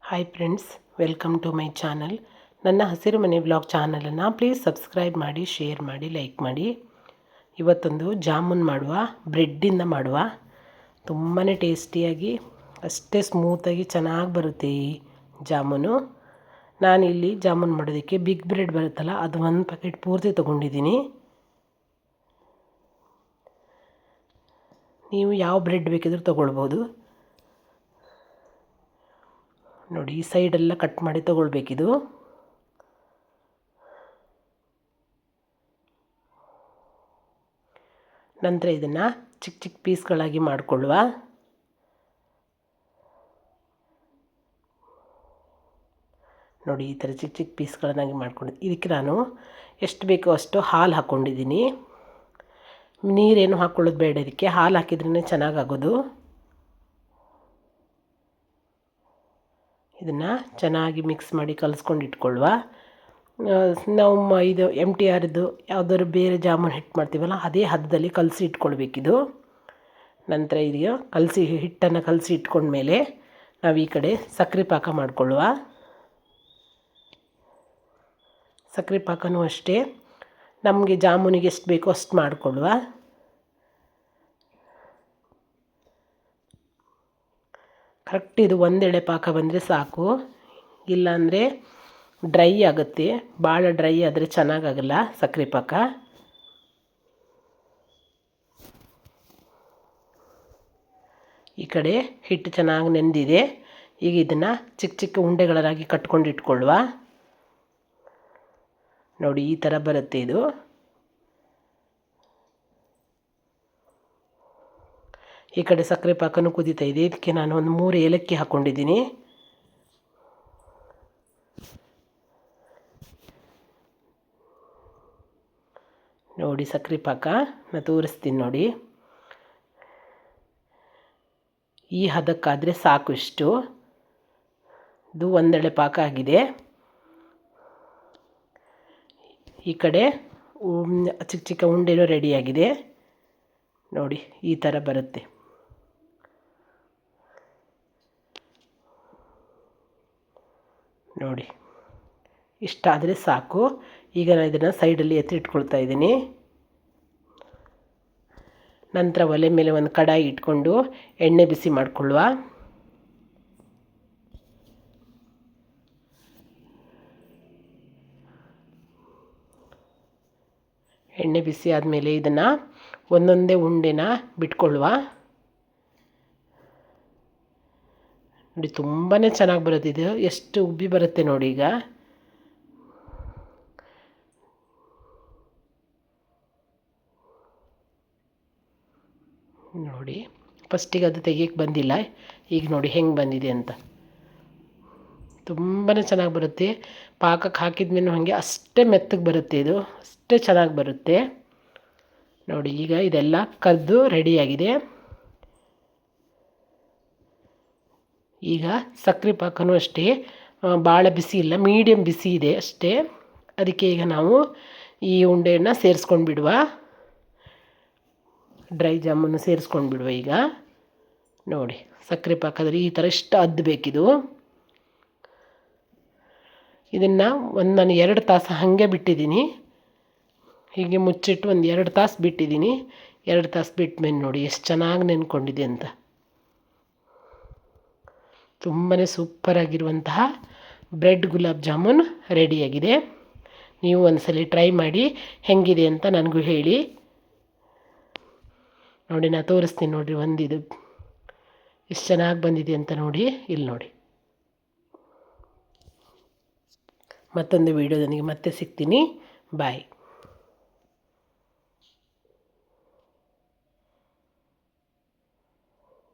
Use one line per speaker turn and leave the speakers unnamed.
Hi friends, welcome to my channel. ನನ್ನ ಹಸಿರು ಮನೆ ವ್ಲಾಗ್ ಚಾನಲನ್ನು ಪ್ಲೀಸ್ ಸಬ್ಸ್ಕ್ರೈಬ್ ಮಾಡಿ, ಶೇರ್ ಮಾಡಿ, ಲೈಕ್ ಮಾಡಿ. ಇವತ್ತೊಂದು ಜಾಮೂನ್ ಮಾಡುವ, ಬ್ರೆಡ್ಡಿಂದ ಮಾಡುವ. ತುಂಬಾ ಟೇಸ್ಟಿಯಾಗಿ ಅಷ್ಟೇ ಸ್ಮೂತಾಗಿ ಚೆನ್ನಾಗಿ ಬರುತ್ತೆ ಈ ಜಾಮೂನು. ನಾನಿಲ್ಲಿ ಜಾಮೂನ್ ಮಾಡೋದಕ್ಕೆ ಬಿಗ್ ಬ್ರೆಡ್ ಬರುತ್ತಲ್ಲ, ಅದು 1 ಪ್ಯಾಕೆಟ್ ಪೂರ್ತಿ ತೊಗೊಂಡಿದ್ದೀನಿ. ನೀವು ಯಾವ ಬ್ರೆಡ್ ಬೇಕಿದ್ರೂ ತೊಗೊಳ್ಬೋದು. ನೋಡಿ, ಈ ಸೈಡೆಲ್ಲ ಕಟ್ ಮಾಡಿ ತೊಗೊಳ್ಬೇಕಿದು. ನಂತರ ಇದನ್ನು ಚಿಕ್ಕ ಚಿಕ್ಕ ಪೀಸ್ಗಳಾಗಿ ಮಾಡಿಕೊಳ್ಳುವ. ನೋಡಿ, ಈ ಥರ ಚಿಕ್ಕ ಚಿಕ್ಕ ಪೀಸ್ಗಳನ್ನಾಗಿ ಮಾಡ್ಕೊಂಡಿದ್ದು. ಇದಕ್ಕೆ ನಾನು ಎಷ್ಟು ಬೇಕೋ ಅಷ್ಟು ಹಾಲು ಹಾಕ್ಕೊಂಡಿದ್ದೀನಿ. ನೀರೇನು ಹಾಕ್ಕೊಳ್ಳೋದು ಬೇಡ, ಇದಕ್ಕೆ ಹಾಲು ಹಾಕಿದ್ರೇ ಚೆನ್ನಾಗಾಗೋದು. ಇದನ್ನು ಚೆನ್ನಾಗಿ ಮಿಕ್ಸ್ ಮಾಡಿ ಕಲಿಸ್ಕೊಂಡು ಇಟ್ಕೊಳ್ಳುವ. ನಾವು ಇದು MTR ಯಾವುದಾದ್ರು ಬೇರೆ ಜಾಮೂನು ಹಿಟ್ಟು ಮಾಡ್ತೀವಲ್ಲ, ಅದೇ ಹದದಲ್ಲಿ ಕಲಸಿ ಇಟ್ಕೊಳ್ಬೇಕಿದು. ನಂತರ ಇದೆಯೋ ಹಿಟ್ಟನ್ನು ಕಲಸಿ ಇಟ್ಕೊಂಡ್ಮೇಲೆ ನಾವು ಈ ಕಡೆ ಸಕ್ಕರೆ ಪಾಕ ಮಾಡಿಕೊಳ್ಳುವ. ಸಕ್ಕರೆ ಪಾಕನೂ ಅಷ್ಟೇ ನಮಗೆ ಜಾಮೂನಿಗೆ ಎಷ್ಟು ಬೇಕೋ ಅಷ್ಟು ಮಾಡಿಕೊಳ್ಳುವ. ಕರೆಕ್ಟ್ ಇದು ಒಂದೆಳೆ ಪಾಕ ಬಂದರೆ ಸಾಕು, ಇಲ್ಲಾಂದರೆ ಡ್ರೈ ಆಗುತ್ತೆ. ಭಾಳ ಡ್ರೈ ಆದರೆ ಚೆನ್ನಾಗಾಗಲ್ಲ ಸಕ್ಕರೆ ಪಾಕ. ಈ ಕಡೆ ಹಿಟ್ಟು ಚೆನ್ನಾಗಿ ನೆಂದಿದೆ. ಈಗ ಇದನ್ನು ಚಿಕ್ಕ ಚಿಕ್ಕ ಉಂಡೆಗಳಾಗಿ ಕಟ್ಕೊಂಡು ಇಟ್ಕೊಳ್ಳುವ. ನೋಡಿ, ಈ ಥರ ಬರುತ್ತೆ ಇದು. ಈ ಕಡೆ ಸಕ್ಕರೆ ಪಾಕನೂ ಕುದೀತಾ ಇದೆ. ಇದಕ್ಕೆ ನಾನು ಒಂದು 3 ಏಲಕ್ಕಿ ಹಾಕ್ಕೊಂಡಿದ್ದೀನಿ. ನೋಡಿ, ಸಕ್ಕರೆ ಪಾಕ ನಾನು ತೋರಿಸ್ತೀನಿ ನೋಡಿ. ಈ ಹದಕ್ಕಾದರೆ ಸಾಕು. ಇಷ್ಟು ಇದು ಒಂದೆಳೆ ಪಾಕ ಆಗಿದೆ. ಈ ಕಡೆ ಚಿಕ್ಕ ಚಿಕ್ಕ ಉಂಡೆನೂ ರೆಡಿಯಾಗಿದೆ. ನೋಡಿ, ಈ ಥರ ಬರುತ್ತೆ. ನೋಡಿ, ಇಷ್ಟಾದರೆ ಸಾಕು. ಈಗ ನಾನು ಇದನ್ನು ಸೈಡಲ್ಲಿ ಎತ್ತಿಟ್ಕೊಳ್ತಾ ಇದ್ದೀನಿ. ನಂತರ ಒಲೆ ಮೇಲೆ ಒಂದು ಕಡಾಯಿ ಇಟ್ಕೊಂಡು ಎಣ್ಣೆ ಬಿಸಿ ಮಾಡಿಕೊಳ್ಳುವ. ಎಣ್ಣೆ ಬಿಸಿ ಆದಮೇಲೆ ಇದನ್ನು ಒಂದೊಂದೇ ಉಂಡೆನ ಬಿಟ್ಕೊಳ್ಳುವ. ನೋಡಿ, ತುಂಬಾ ಚೆನ್ನಾಗಿ ಬರುತ್ತೆ ಇದು. ಎಷ್ಟು ಉಬ್ಬಿ ಬರುತ್ತೆ ನೋಡಿ. ಈಗ ನೋಡಿ, ಫಸ್ಟಿಗೆ ಅದು ತೆಗಿಯೋಕ್ಕೆ ಬಂದಿಲ್ಲ. ಈಗ ನೋಡಿ ಹೆಂಗೆ ಬಂದಿದೆ ಅಂತ. ತುಂಬಾ ಚೆನ್ನಾಗಿ ಬರುತ್ತೆ. ಪಾಕಕ್ಕೆ ಹಾಕಿದ್ಮೇಲೆ ಹಾಗೆ ಅಷ್ಟೇ ಮೆತ್ತಗೆ ಬರುತ್ತೆ ಇದು, ಅಷ್ಟೇ ಚೆನ್ನಾಗಿ ಬರುತ್ತೆ. ನೋಡಿ, ಈಗ ಇದೆಲ್ಲ ಕರೆದು ರೆಡಿಯಾಗಿದೆ. ಈಗ ಸಕ್ಕರೆ ಪಾಕನೂ ಅಷ್ಟೇ ಭಾಳ ಬಿಸಿ ಇಲ್ಲ, ಮೀಡಿಯಮ್ ಬಿಸಿ ಇದೆ ಅಷ್ಟೇ. ಅದಕ್ಕೆ ಈಗ ನಾವು ಈ ಉಂಡೆಯನ್ನು ಸೇರಿಸ್ಕೊಂಡು ಬಿಡುವ. ಡ್ರೈ ಜಾಮೂನು ಸೇರಿಸ್ಕೊಂಡು ಬಿಡುವ. ಈಗ ನೋಡಿ, ಸಕ್ಕರೆ ಪಾಕದಲ್ಲಿ ಈ ಥರ ಇಷ್ಟು ಅದ್ದಬೇಕಿದು. ಇದನ್ನು ನಾನು 2 ತಾಸು ಹಾಗೆ ಬಿಟ್ಟಿದ್ದೀನಿ. ಹೀಗೆ ಮುಚ್ಚಿಟ್ಟು ಒಂದು 2 ತಾಸು ಬಿಟ್ಟಿದ್ದೀನಿ. 2 ತಾಸು ಬಿಟ್ಟ ಮೇಲೆ ನೋಡಿ ಎಷ್ಟು ಚೆನ್ನಾಗಿ ನೆನ್ಕೊಂಡಿದೆ ಅಂತ. ತುಂಬಾ ಸೂಪರಾಗಿರುವಂತಹ ಬ್ರೆಡ್ ಗುಲಾಬ್ ಜಾಮೂನ್ ರೆಡಿಯಾಗಿದೆ. ನೀವು ಒಂದ್ಸಲ ಟ್ರೈ ಮಾಡಿ ಹೆಂಗಿದೆ ಅಂತ ನನಗೂ ಹೇಳಿ. ನೋಡಿ, ನಾನು ತೋರಿಸ್ತೀನಿ ನೋಡಿರಿ ಒಂದಿದು ಎಷ್ಟು ಚೆನ್ನಾಗಿ ಬಂದಿದೆ ಅಂತ ನೋಡಿ. ಇಲ್ಲಿ ನೋಡಿ, ಮತ್ತೊಂದು ವೀಡಿಯೋದೊಂದಿಗೆ ಮತ್ತೆ ಸಿಗ್ತೀನಿ. ಬಾಯ್.